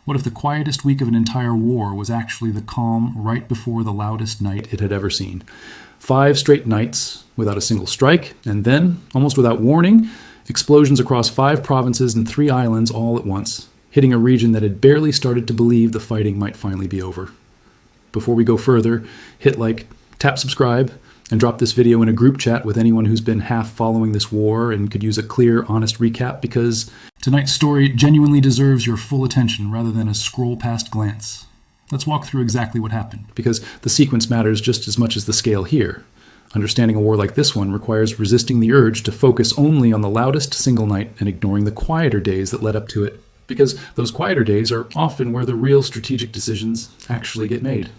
What if the quietest week of an entire war was actually the calm right before the loudest night it had ever seen? 5 straight nights without a single strike, and then, almost without warning, explosions across 5 provinces and 3 islands all at once, hitting a region that had barely started to believe the fighting might finally be over. Before we go further, hit like, tap subscribe, and drop this video in a group chat with anyone who's been half following this war and could use a clear, honest recap, because tonight's story genuinely deserves your full attention rather than a scroll-past glance. Let's walk through exactly what happened, because the sequence matters just as much as the scale here. Understanding a war like this one requires resisting the urge to focus only on the loudest single night and ignoring the quieter days that led up to it, because those quieter days are often where the real strategic decisions actually get made.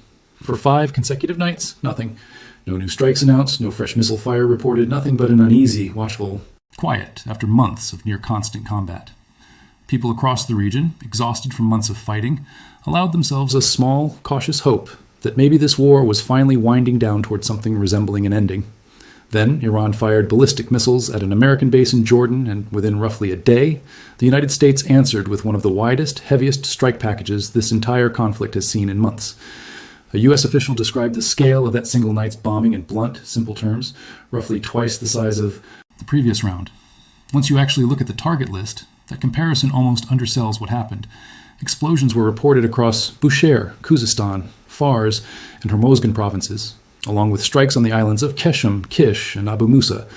For 5 consecutive nights, nothing. No new strikes announced, no fresh missile fire reported, nothing but an uneasy, watchful quiet after months of near constant combat. People across the region, exhausted from months of fighting, allowed themselves a small, cautious hope that maybe this war was finally winding down towards something resembling an ending. Then Iran fired ballistic missiles at an American base in Jordan, and within roughly a day, the United States answered with one of the widest, heaviest strike packages this entire conflict has seen in months. A U.S. official described the scale of that single night's bombing in blunt, simple terms, roughly twice the size of the previous round. Once you actually look at the target list, that comparison almost undersells what happened. Explosions were reported across Bushehr, Khuzestan, Fars, and Hormozgan provinces, along with strikes on the islands of Keshem, Kish, and Abu Musa.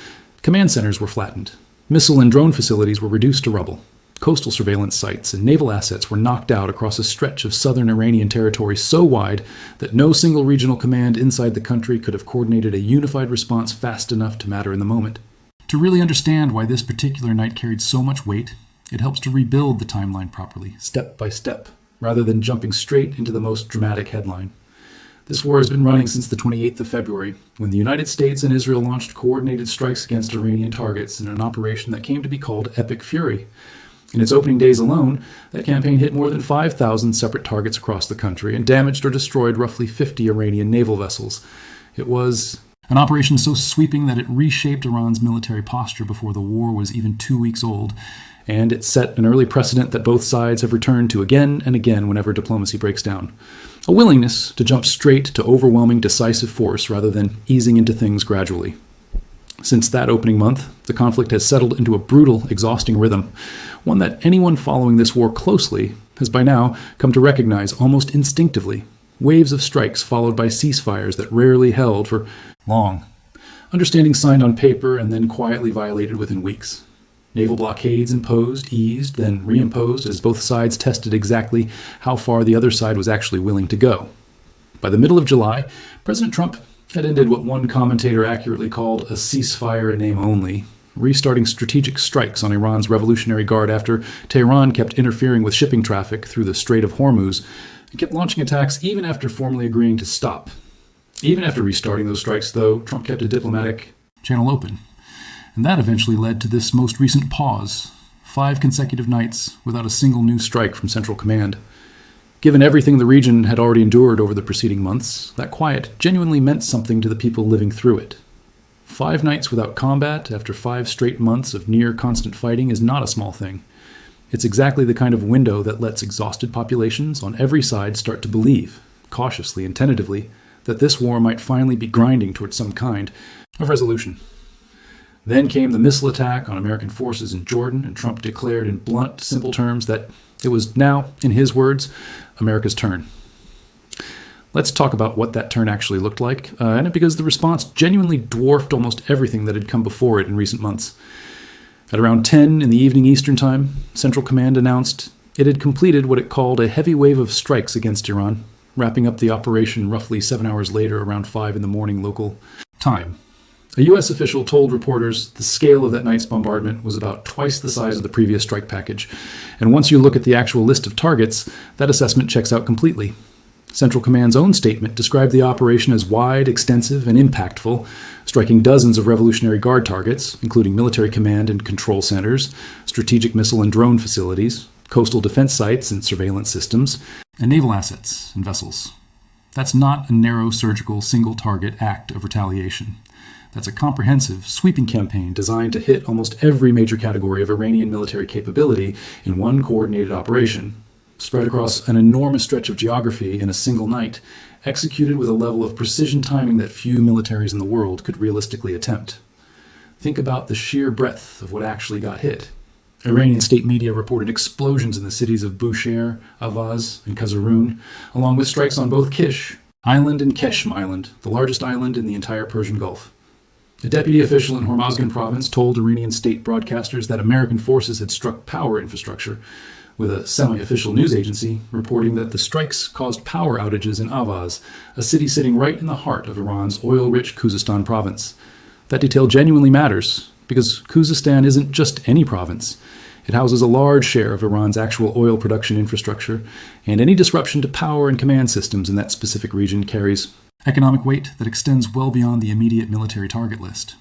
Command centers were flattened. Missile and drone facilities were reduced to rubble. Coastal surveillance sites and naval assets were knocked out across a stretch of southern Iranian territory so wide that no single regional command inside the country could have coordinated a unified response fast enough to matter in the moment. To really understand why this particular night carried so much weight, it helps to rebuild the timeline properly, step by step, rather than jumping straight into the most dramatic headline. This war has been running since the 28th of February, when the United States and Israel launched coordinated strikes against Iranian targets in an operation that came to be called Epic Fury. In its opening days alone, that campaign hit more than 5,000 separate targets across the country and damaged or destroyed roughly 50 Iranian naval vessels. It was an operation so sweeping that it reshaped Iran's military posture before the war was even 2 weeks old, and it set an early precedent that both sides have returned to again and again whenever diplomacy breaks down. A willingness to jump straight to overwhelming decisive force rather than easing into things gradually. Since that opening month, the conflict has settled into a brutal, exhausting rhythm, one that anyone following this war closely has by now come to recognize almost instinctively. Waves of strikes followed by ceasefires that rarely held for long. Understandings signed on paper and then quietly violated within weeks. Naval blockades imposed, eased, then reimposed as both sides tested exactly how far the other side was actually willing to go. By the middle of July, President Trump had ended what one commentator accurately called a ceasefire in name only, restarting strategic strikes on Iran's Revolutionary Guard after Tehran kept interfering with shipping traffic through the Strait of Hormuz and kept launching attacks even after formally agreeing to stop. Even after restarting those strikes, though, Trump kept a diplomatic channel open. And that eventually led to this most recent pause, 5 consecutive nights without a single new strike from Central Command. Given everything the region had already endured over the preceding months, that quiet genuinely meant something to the people living through it. 5 nights without combat after 5 straight months of near-constant fighting is not a small thing. It's exactly the kind of window that lets exhausted populations on every side start to believe, cautiously and tentatively, that this war might finally be grinding towards some kind of resolution. Then came the missile attack on American forces in Jordan, and Trump declared in blunt, simple terms that it was now, in his words, America's turn. Let's talk about what that turn actually looked like, and because the response genuinely dwarfed almost everything that had come before it in recent months. At around 10 in the evening Eastern Time, Central Command announced it had completed what it called a heavy wave of strikes against Iran, wrapping up the operation roughly 7 hours later around 5 in the morning local time. A U.S. official told reporters the scale of that night's bombardment was about twice the size of the previous strike package, and once you look at the actual list of targets, that assessment checks out completely. Central Command's own statement described the operation as wide, extensive, and impactful, striking dozens of Revolutionary Guard targets, including military command and control centers, strategic missile and drone facilities, coastal defense sites and surveillance systems, and naval assets and vessels. That's not a narrow, surgical, single-target act of retaliation. That's a comprehensive, sweeping campaign designed to hit almost every major category of Iranian military capability in one coordinated operation. spread across an enormous stretch of geography in a single night, executed with a level of precision timing that few militaries in the world could realistically attempt. Think about the sheer breadth of what actually got hit. Iranian state media reported explosions in the cities of Bushehr, Avaz, and Khazarun, along with strikes on both Kish Island and Keshm Island, the largest island in the entire Persian Gulf. A deputy official in Hormozgan province told Iranian state broadcasters that American forces had struck power infrastructure, with a semi-official news agency reporting that the strikes caused power outages in Avaz, a city sitting right in the heart of Iran's oil-rich Khuzestan province. That detail genuinely matters, because Khuzestan isn't just any province. It houses a large share of Iran's actual oil production infrastructure, and any disruption to power and command systems in that specific region carries economic weight that extends well beyond the immediate military target list.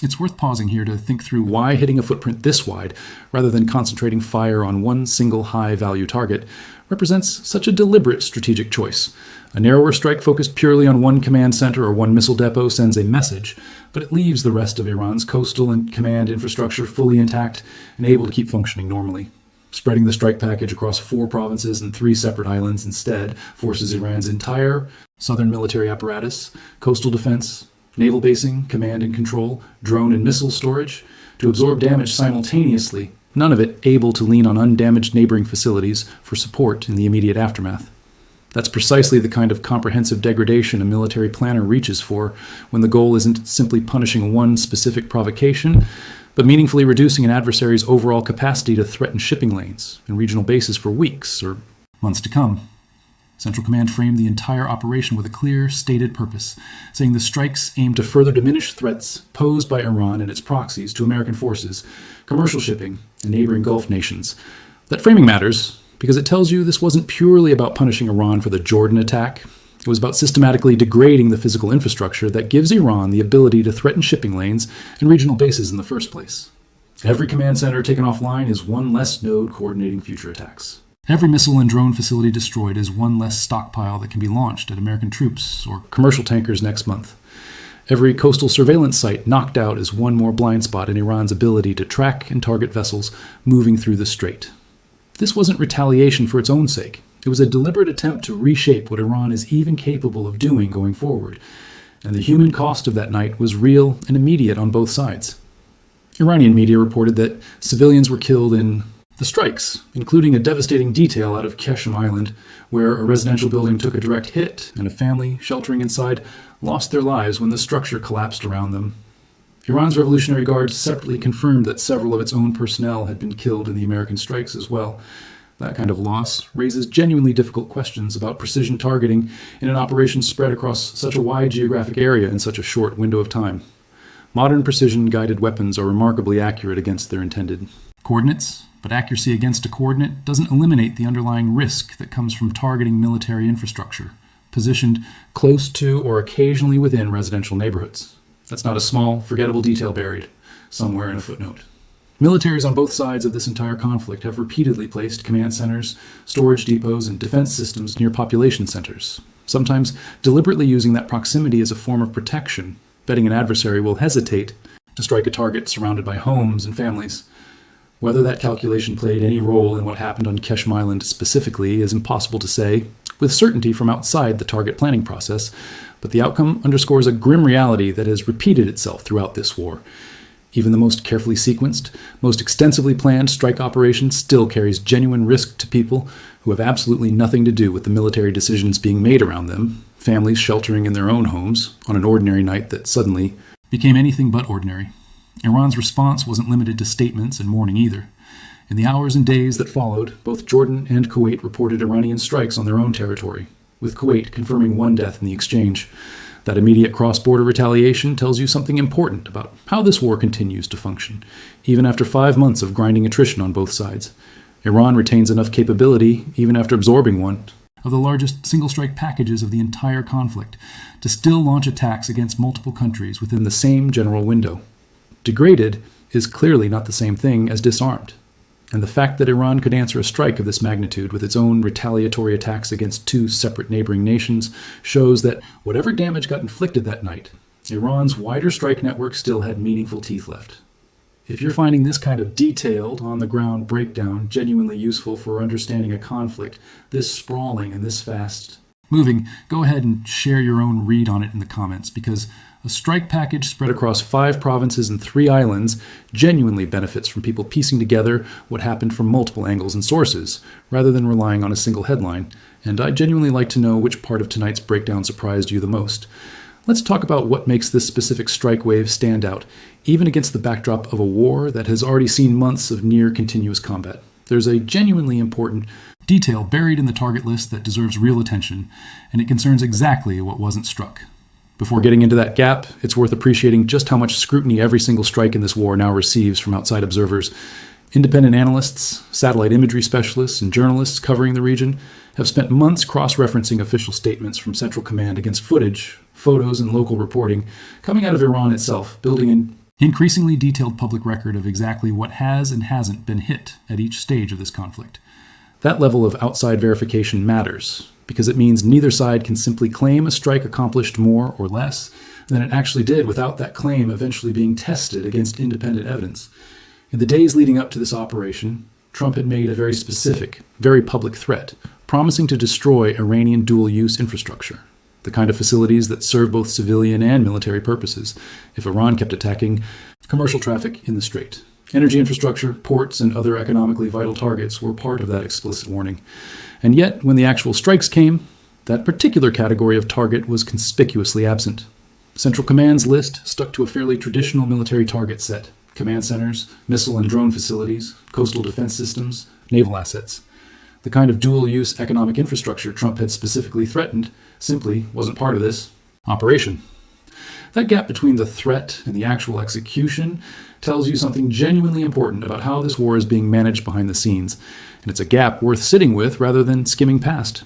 It's worth pausing here to think through why hitting a footprint this wide, rather than concentrating fire on one single high-value target, represents such a deliberate strategic choice. A narrower strike focused purely on one command center or one missile depot sends a message, but it leaves the rest of Iran's coastal and command infrastructure fully intact and able to keep functioning normally. Spreading the strike package across 4 provinces and 3 separate islands instead forces Iran's entire southern military apparatus, coastal defense, naval basing, command and control, drone and missile storage, to absorb damage simultaneously, none of it able to lean on undamaged neighboring facilities for support in the immediate aftermath. That's precisely the kind of comprehensive degradation a military planner reaches for when the goal isn't simply punishing one specific provocation, but meaningfully reducing an adversary's overall capacity to threaten shipping lanes and regional bases for weeks or months to come. Central Command framed the entire operation with a clear, stated purpose, saying the strikes aim to further diminish threats posed by Iran and its proxies to American forces, commercial shipping, and neighboring Gulf nations. That framing matters because it tells you this wasn't purely about punishing Iran for the Jordan attack. It was about systematically degrading the physical infrastructure that gives Iran the ability to threaten shipping lanes and regional bases in the first place. Every command center taken offline is one less node coordinating future attacks. Every missile and drone facility destroyed is one less stockpile that can be launched at American troops or commercial tankers next month. Every coastal surveillance site knocked out is one more blind spot in Iran's ability to track and target vessels moving through the strait. This wasn't retaliation for its own sake. It was a deliberate attempt to reshape what Iran is even capable of doing going forward. And the human cost of that night was real and immediate on both sides. Iranian media reported that civilians were killed in the strikes, including a devastating detail out of Keshm Island, where a residential building took a direct hit and a family sheltering inside lost their lives when the structure collapsed around them. Iran's Revolutionary Guard separately confirmed that several of its own personnel had been killed in the American strikes as well. That kind of loss raises genuinely difficult questions about precision targeting in an operation spread across such a wide geographic area in such a short window of time. Modern precision-guided weapons are remarkably accurate against their intended coordinates, but accuracy against a coordinate doesn't eliminate the underlying risk that comes from targeting military infrastructure, positioned close to or occasionally within residential neighborhoods. That's not a small, forgettable detail buried somewhere in a footnote. Militaries on both sides of this entire conflict have repeatedly placed command centers, storage depots, and defense systems near population centers, sometimes deliberately using that proximity as a form of protection, betting an adversary will hesitate to strike a target surrounded by homes and families. Whether that calculation played any role in what happened on Keshm Island specifically is impossible to say with certainty from outside the target planning process, but the outcome underscores a grim reality that has repeated itself throughout this war. Even the most carefully sequenced, most extensively planned strike operation still carries genuine risk to people who have absolutely nothing to do with the military decisions being made around them, families sheltering in their own homes on an ordinary night that suddenly became anything but ordinary. Iran's response wasn't limited to statements and mourning either. In the hours and days that followed, both Jordan and Kuwait reported Iranian strikes on their own territory, with Kuwait confirming 1 death in the exchange. That immediate cross-border retaliation tells you something important about how this war continues to function, even after 5 months of grinding attrition on both sides. Iran retains enough capability, even after absorbing one of the largest single-strike packages of the entire conflict, to still launch attacks against multiple countries within the same general window. Degraded is clearly not the same thing as disarmed. And the fact that Iran could answer a strike of this magnitude with its own retaliatory attacks against 2 separate neighboring nations shows that whatever damage got inflicted that night, Iran's wider strike network still had meaningful teeth left. If you're finding this kind of detailed, on-the-ground breakdown genuinely useful for understanding a conflict this sprawling and this fast moving, go ahead and share your own read on it in the comments, because a strike package spread across 5 provinces and 3 islands genuinely benefits from people piecing together what happened from multiple angles and sources, rather than relying on a single headline. And I'd genuinely like to know which part of tonight's breakdown surprised you the most. Let's talk about what makes this specific strike wave stand out, even against the backdrop of a war that has already seen months of near-continuous combat. There's a genuinely important detail buried in the target list that deserves real attention, and it concerns exactly what wasn't struck. Before getting into that gap, it's worth appreciating just how much scrutiny every single strike in this war now receives from outside observers. Independent analysts, satellite imagery specialists, and journalists covering the region have spent months cross-referencing official statements from Central Command against footage, photos, and local reporting coming out of Iran itself, building an increasingly detailed public record of exactly what has and hasn't been hit at each stage of this conflict. That level of outside verification matters, because it means neither side can simply claim a strike accomplished more or less than it actually did without that claim eventually being tested against independent evidence. In the days leading up to this operation, Trump had made a very specific, very public threat, promising to destroy Iranian dual-use infrastructure, the kind of facilities that serve both civilian and military purposes, if Iran kept attacking commercial traffic in the Strait. Energy infrastructure, ports, and other economically vital targets were part of that explicit warning. And yet, when the actual strikes came, that particular category of target was conspicuously absent. Central Command's list stuck to a fairly traditional military target set: command centers, missile and drone facilities, coastal defense systems, naval assets. The kind of dual-use economic infrastructure Trump had specifically threatened simply wasn't part of this operation. That gap between the threat and the actual execution tells you something genuinely important about how this war is being managed behind the scenes, and it's a gap worth sitting with rather than skimming past.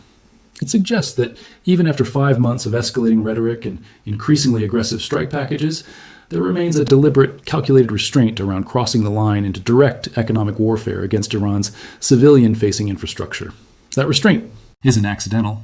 It suggests that even after 5 months of escalating rhetoric and increasingly aggressive strike packages, there remains a deliberate, calculated restraint around crossing the line into direct economic warfare against Iran's civilian-facing infrastructure. That restraint isn't accidental.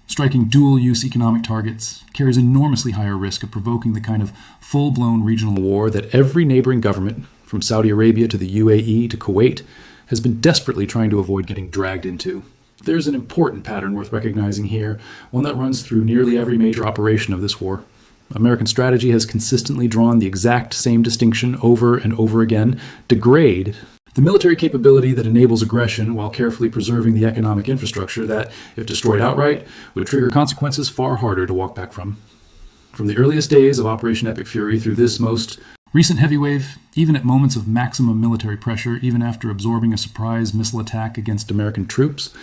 Striking dual-use economic targets carries enormously higher risk of provoking the kind of full-blown regional war that every neighboring government, from Saudi Arabia to the UAE to Kuwait, has been desperately trying to avoid getting dragged into. There's an important pattern worth recognizing here, one that runs through nearly every major operation of this war. American strategy has consistently drawn the exact same distinction over and over again: degrade the military capability that enables aggression while carefully preserving the economic infrastructure that, if destroyed outright, would trigger consequences far harder to walk back from. From the earliest days of Operation Epic Fury through this most recent heavy wave, even at moments of maximum military pressure, even after absorbing a surprise missile attack against American troops,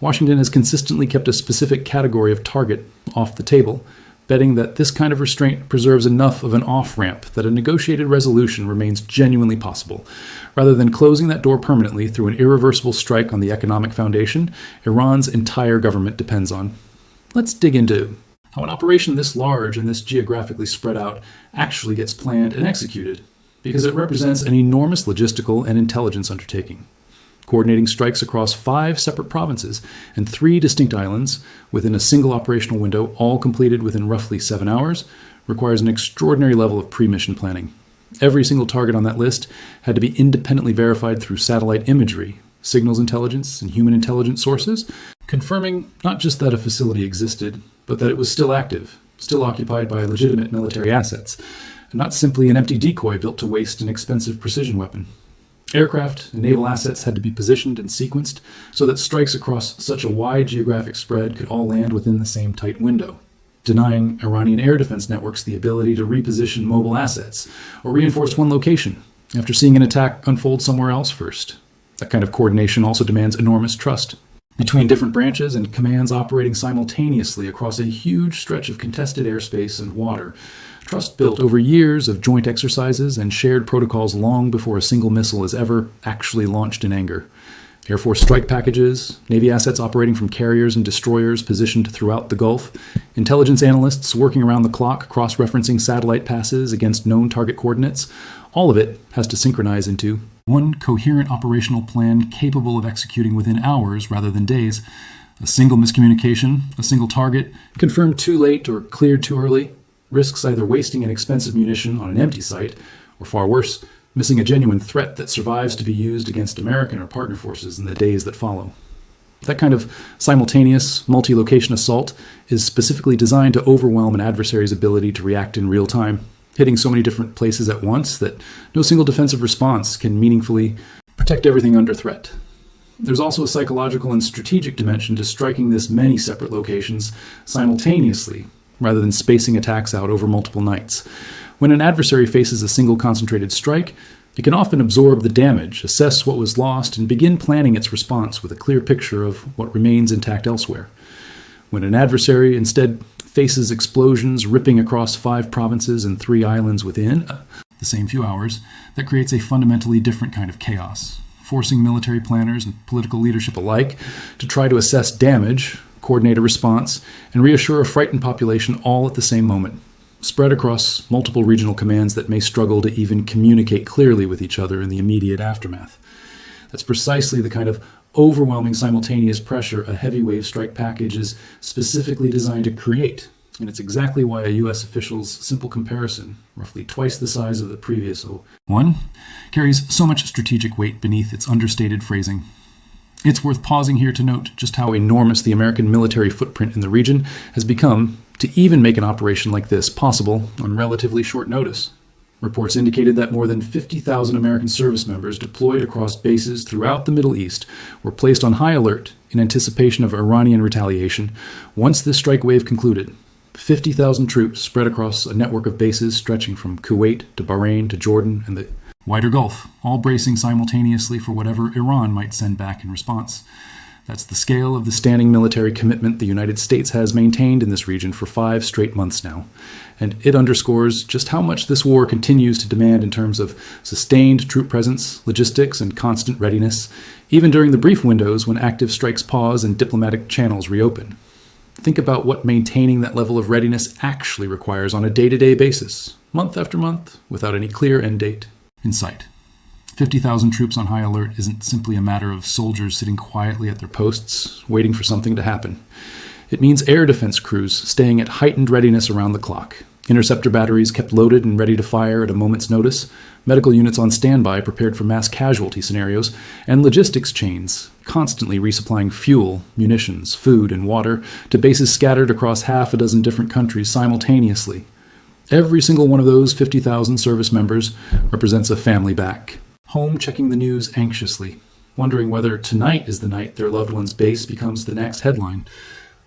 Washington has consistently kept a specific category of target off the table, betting that this kind of restraint preserves enough of an off-ramp that a negotiated resolution remains genuinely possible, rather than closing that door permanently through an irreversible strike on the economic foundation Iran's entire government depends on. Let's dig into how an operation this large and this geographically spread out actually gets planned and executed, because it represents an enormous logistical and intelligence undertaking. Coordinating strikes across 5 separate provinces and 3 distinct islands within a single operational window, all completed within roughly 7 hours, requires an extraordinary level of pre-mission planning. Every single target on that list had to be independently verified through satellite imagery, signals intelligence, and human intelligence sources, confirming not just that a facility existed, but that it was still active, still occupied by legitimate military assets, and not simply an empty decoy built to waste an expensive precision weapon. Aircraft and naval assets had to be positioned and sequenced so that strikes across such a wide geographic spread could all land within the same tight window, denying Iranian air defense networks the ability to reposition mobile assets or reinforce one location after seeing an attack unfold somewhere else first. That kind of coordination also demands enormous trust between different branches and commands operating simultaneously across a huge stretch of contested airspace and water. Trust built over years of joint exercises and shared protocols long before a single missile is ever actually launched in anger. Air Force strike packages, Navy assets operating from carriers and destroyers positioned throughout the Gulf, intelligence analysts working around the clock cross-referencing satellite passes against known target coordinates. All of it has to synchronize into one coherent operational plan capable of executing within hours rather than days. A single miscommunication, a single target, confirmed too late or cleared too early, risks either wasting an expensive munition on an empty site, or far worse, missing a genuine threat that survives to be used against American or partner forces in the days that follow. That kind of simultaneous, multi-location assault is specifically designed to overwhelm an adversary's ability to react in real time, hitting so many different places at once that no single defensive response can meaningfully protect everything under threat. There's also a psychological and strategic dimension to striking this many separate locations simultaneously, rather than spacing attacks out over multiple nights. When an adversary faces a single concentrated strike, it can often absorb the damage, assess what was lost, and begin planning its response with a clear picture of what remains intact elsewhere. When an adversary instead faces explosions ripping across 5 provinces and 3 islands within the same few hours, that creates a fundamentally different kind of chaos, forcing military planners and political leadership alike to try to assess damage, coordinate a response, and reassure a frightened population all at the same moment, spread across multiple regional commands that may struggle to even communicate clearly with each other in the immediate aftermath. That's precisely the kind of overwhelming simultaneous pressure a heavy wave strike package is specifically designed to create. And it's exactly why a U.S. official's simple comparison, roughly twice the size of the previous one, carries so much strategic weight beneath its understated phrasing. It's worth pausing here to note just how enormous the American military footprint in the region has become to even make an operation like this possible on relatively short notice. Reports indicated that more than 50,000 American service members deployed across bases throughout the Middle East were placed on high alert in anticipation of Iranian retaliation once this strike wave concluded. 50,000 troops spread across a network of bases stretching from Kuwait to Bahrain to Jordan and the wider Gulf, all bracing simultaneously for whatever Iran might send back in response. That's the scale of the standing military commitment the United States has maintained in this region for 5 straight months now, and it underscores just how much this war continues to demand in terms of sustained troop presence, logistics, and constant readiness, even during the brief windows when active strikes pause and diplomatic channels reopen. Think about what maintaining that level of readiness actually requires on a day-to-day basis, month after month, without any clear end date in sight. 50,000 troops on high alert isn't simply a matter of soldiers sitting quietly at their posts, waiting for something to happen. It means air defense crews staying at heightened readiness around the clock, interceptor batteries kept loaded and ready to fire at a moment's notice, medical units on standby prepared for mass casualty scenarios, and logistics chains constantly resupplying fuel, munitions, food, and water to bases scattered across half a dozen different countries simultaneously. Every single one of those 50,000 service members represents a family back, home checking the news anxiously, wondering whether tonight is the night their loved one's base becomes the next headline.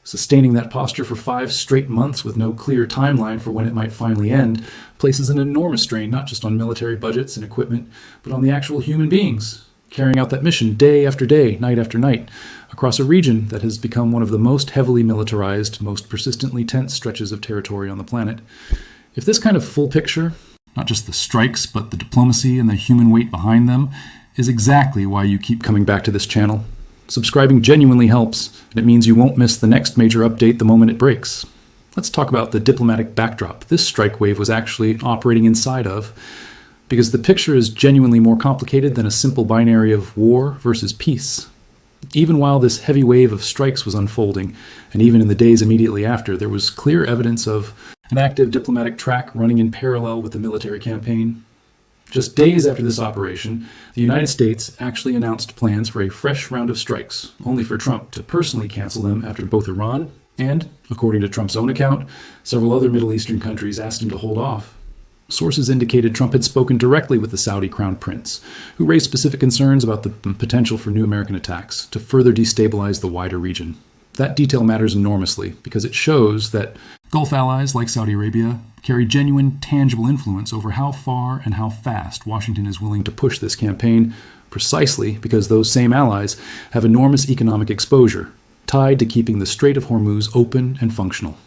Sustaining that posture for 5 straight months with no clear timeline for when it might finally end places an enormous strain not just on military budgets and equipment, but on the actual human beings carrying out that mission day after day, night after night, across a region that has become one of the most heavily militarized, most persistently tense stretches of territory on the planet. If this kind of full picture, not just the strikes, but the diplomacy and the human weight behind them, is exactly why you keep coming back to this channel, subscribing genuinely helps, and it means you won't miss the next major update the moment it breaks. Let's talk about the diplomatic backdrop this strike wave was actually operating inside of, because the picture is genuinely more complicated than a simple binary of war versus peace. Even while this heavy wave of strikes was unfolding, and even in the days immediately after, there was clear evidence of an active diplomatic track running in parallel with the military campaign. Just days after this operation, the United States actually announced plans for a fresh round of strikes, only for Trump to personally cancel them after both Iran and, according to Trump's own account, several other Middle Eastern countries asked him to hold off. Sources indicated Trump had spoken directly with the Saudi crown prince, who raised specific concerns about the potential for new American attacks to further destabilize the wider region. That detail matters enormously because it shows that Gulf allies like Saudi Arabia carry genuine, tangible influence over how far and how fast Washington is willing to push this campaign, precisely because those same allies have enormous economic exposure, tied to keeping the Strait of Hormuz open and functional.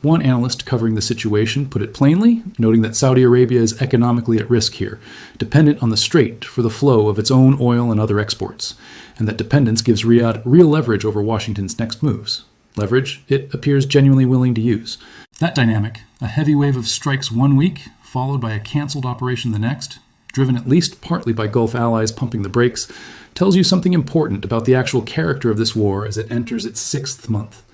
One analyst covering the situation put it plainly, noting that Saudi Arabia is economically at risk here, dependent on the strait for the flow of its own oil and other exports, and that dependence gives Riyadh real leverage over Washington's next moves. Leverage it appears genuinely willing to use. That dynamic, a heavy wave of strikes one week, followed by a canceled operation the next, driven at least partly by Gulf allies pumping the brakes, tells you something important about the actual character of this war as it enters its 6th month.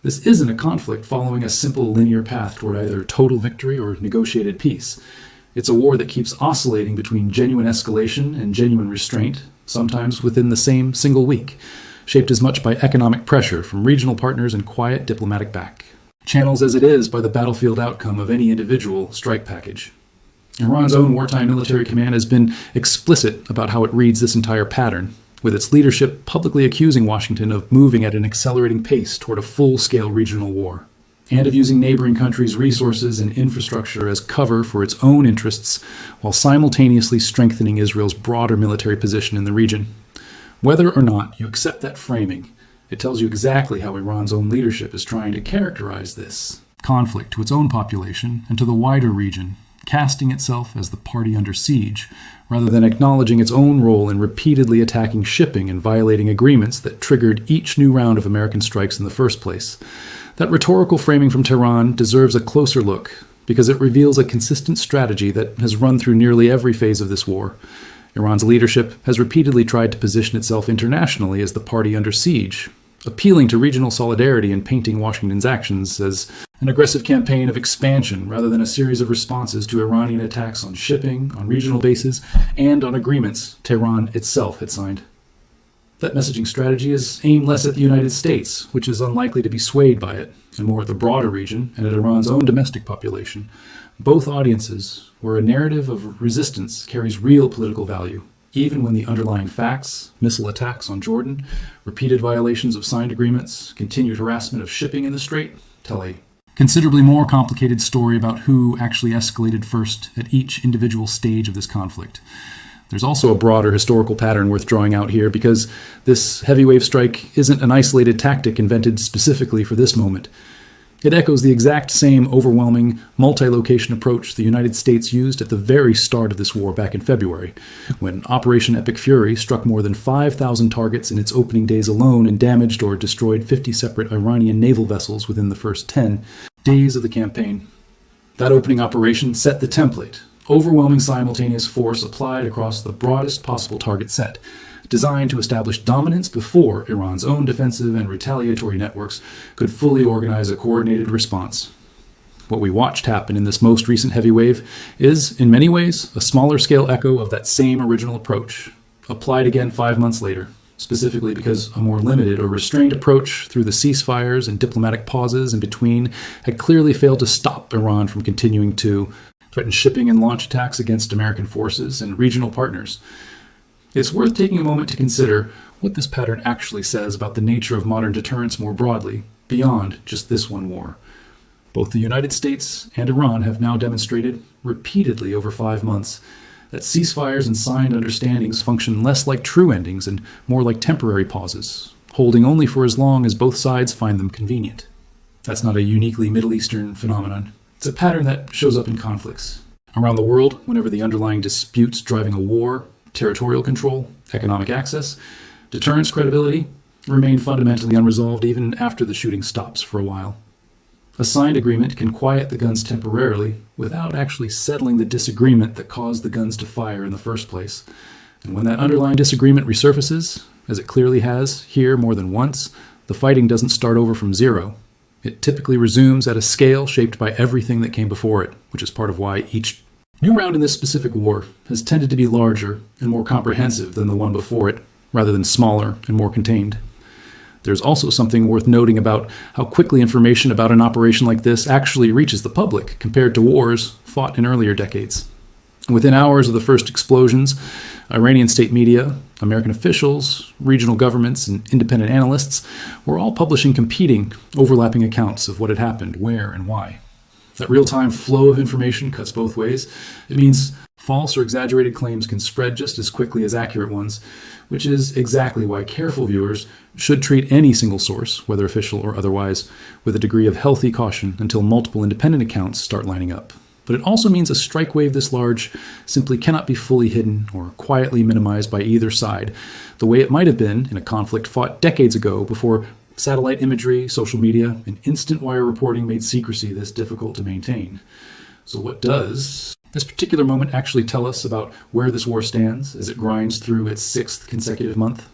This isn't a conflict following a simple linear path toward either total victory or negotiated peace. It's a war that keeps oscillating between genuine escalation and genuine restraint, sometimes within the same single week, shaped as much by economic pressure from regional partners and quiet diplomatic back, channels as it is by the battlefield outcome of any individual strike package. Iran's own wartime military command has been explicit about how it reads this entire pattern, with its leadership publicly accusing Washington of moving at an accelerating pace toward a full-scale regional war, and of using neighboring countries' resources and infrastructure as cover for its own interests, while simultaneously strengthening Israel's broader military position in the region. Whether or not you accept that framing, it tells you exactly how Iran's own leadership is trying to characterize this conflict to its own population and to the wider region, casting itself as the party under siege, rather than acknowledging its own role in repeatedly attacking shipping and violating agreements that triggered each new round of American strikes in the first place. That rhetorical framing from Tehran deserves a closer look, because it reveals a consistent strategy that has run through nearly every phase of this war. Iran's leadership has repeatedly tried to position itself internationally as the party under siege, appealing to regional solidarity and painting Washington's actions as an aggressive campaign of expansion rather than a series of responses to Iranian attacks on shipping, on regional bases, and on agreements Tehran itself had signed. That messaging strategy is aimed less at the United States, which is unlikely to be swayed by it, and more at the broader region and at Iran's own domestic population, both audiences where a narrative of resistance carries real political value, even when the underlying facts, missile attacks on Jordan, repeated violations of signed agreements, continued harassment of shipping in the Strait, tell a considerably more complicated story about who actually escalated first at each individual stage of this conflict. There's also a broader historical pattern worth drawing out here, because this heavy wave strike isn't an isolated tactic invented specifically for this moment. It echoes the exact same overwhelming, multi-location approach the United States used at the very start of this war back in February, when Operation Epic Fury struck more than 5,000 targets in its opening days alone and damaged or destroyed 50 separate Iranian naval vessels within the first 10 days of the campaign. That opening operation set the template. Overwhelming simultaneous force applied across the broadest possible target set, designed to establish dominance before Iran's own defensive and retaliatory networks could fully organize a coordinated response. What we watched happen in this most recent heavy wave is, in many ways, a smaller scale echo of that same original approach, applied again 5 months later, specifically because a more limited or restrained approach through the ceasefires and diplomatic pauses in between had clearly failed to stop Iran from continuing to threaten shipping and launch attacks against American forces and regional partners. It's worth taking a moment to consider what this pattern actually says about the nature of modern deterrence more broadly, beyond just this one war. Both the United States and Iran have now demonstrated, repeatedly over 5 months, that ceasefires and signed understandings function less like true endings and more like temporary pauses, holding only for as long as both sides find them convenient. That's not a uniquely Middle Eastern phenomenon. It's a pattern that shows up in conflicts around the world whenever the underlying disputes driving a war, territorial control, economic access, deterrence credibility, remain fundamentally unresolved even after the shooting stops for a while. A signed agreement can quiet the guns temporarily without actually settling the disagreement that caused the guns to fire in the first place. And when that underlying disagreement resurfaces, as it clearly has here more than once, the fighting doesn't start over from zero. It typically resumes at a scale shaped by everything that came before it, which is part of why each new round in this specific war has tended to be larger and more comprehensive than the one before it, rather than smaller and more contained. There's also something worth noting about how quickly information about an operation like this actually reaches the public compared to wars fought in earlier decades. Within hours of the first explosions, Iranian state media, American officials, regional governments, and independent analysts were all publishing competing, overlapping accounts of what had happened, where, and why. That real-time flow of information cuts both ways. It means false or exaggerated claims can spread just as quickly as accurate ones, which is exactly why careful viewers should treat any single source, whether official or otherwise, with a degree of healthy caution until multiple independent accounts start lining up. But it also means a strike wave this large simply cannot be fully hidden or quietly minimized by either side, the way it might have been in a conflict fought decades ago before satellite imagery, social media, and instant wire reporting made secrecy this difficult to maintain. So what does this particular moment actually tell us about where this war stands as it grinds through its 6th consecutive month?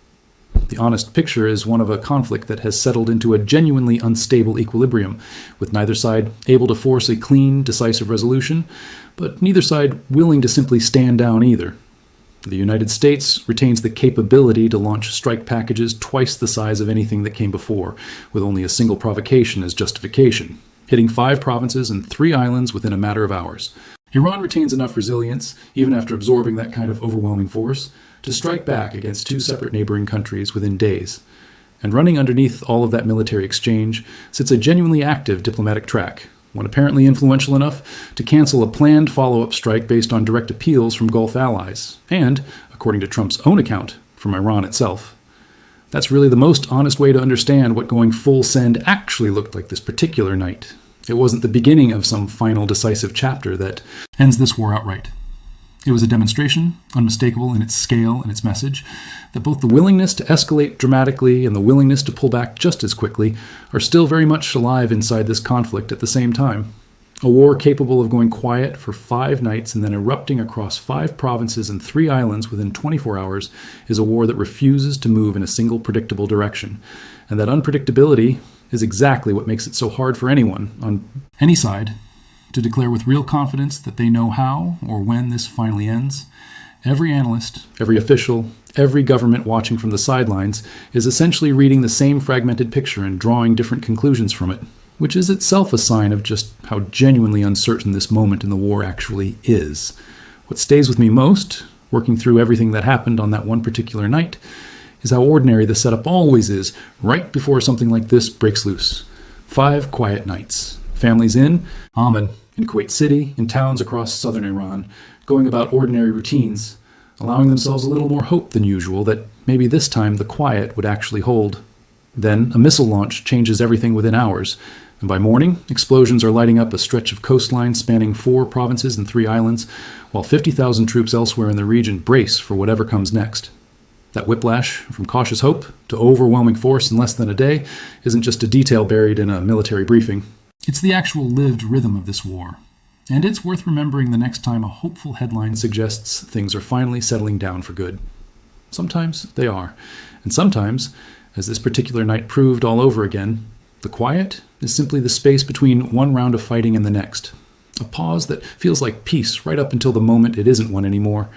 The honest picture is one of a conflict that has settled into a genuinely unstable equilibrium, with neither side able to force a clean, decisive resolution, but neither side willing to simply stand down either. The United States retains the capability to launch strike packages twice the size of anything that came before, with only a single provocation as justification, hitting 5 provinces and 3 islands within a matter of hours. Iran retains enough resilience, even after absorbing that kind of overwhelming force, to strike back against 2 separate neighboring countries within days. And running underneath all of that military exchange sits a genuinely active diplomatic track, one apparently influential enough to cancel a planned follow-up strike based on direct appeals from Gulf allies, and, according to Trump's own account, from Iran itself. That's really the most honest way to understand what going full send actually looked like this particular night. It wasn't the beginning of some final decisive chapter that ends this war outright. It was a demonstration, unmistakable in its scale and its message, that both the willingness to escalate dramatically and the willingness to pull back just as quickly are still very much alive inside this conflict at the same time. A war capable of going quiet for 5 nights and then erupting across 5 provinces and 3 islands within 24 hours is a war that refuses to move in a single predictable direction. And that unpredictability is exactly what makes it so hard for anyone, on any side, to declare with real confidence that they know how or when this finally ends. Every analyst, every official, every government watching from the sidelines is essentially reading the same fragmented picture and drawing different conclusions from it, which is itself a sign of just how genuinely uncertain this moment in the war actually is. What stays with me most, working through everything that happened on that one particular night, is how ordinary the setup always is right before something like this breaks loose. 5 quiet nights. Families in Amman, in Kuwait City, in towns across southern Iran, going about ordinary routines, allowing themselves a little more hope than usual that maybe this time the quiet would actually hold. Then a missile launch changes everything within hours, and by morning, explosions are lighting up a stretch of coastline spanning 4 provinces and 3 islands, while 50,000 troops elsewhere in the region brace for whatever comes next. That whiplash from cautious hope to overwhelming force in less than a day isn't just a detail buried in a military briefing. It's the actual lived rhythm of this war. And it's worth remembering the next time a hopeful headline suggests things are finally settling down for good. Sometimes they are. And sometimes, as this particular night proved all over again, the quiet is simply the space between one round of fighting and the next. A pause that feels like peace right up until the moment it isn't one anymore.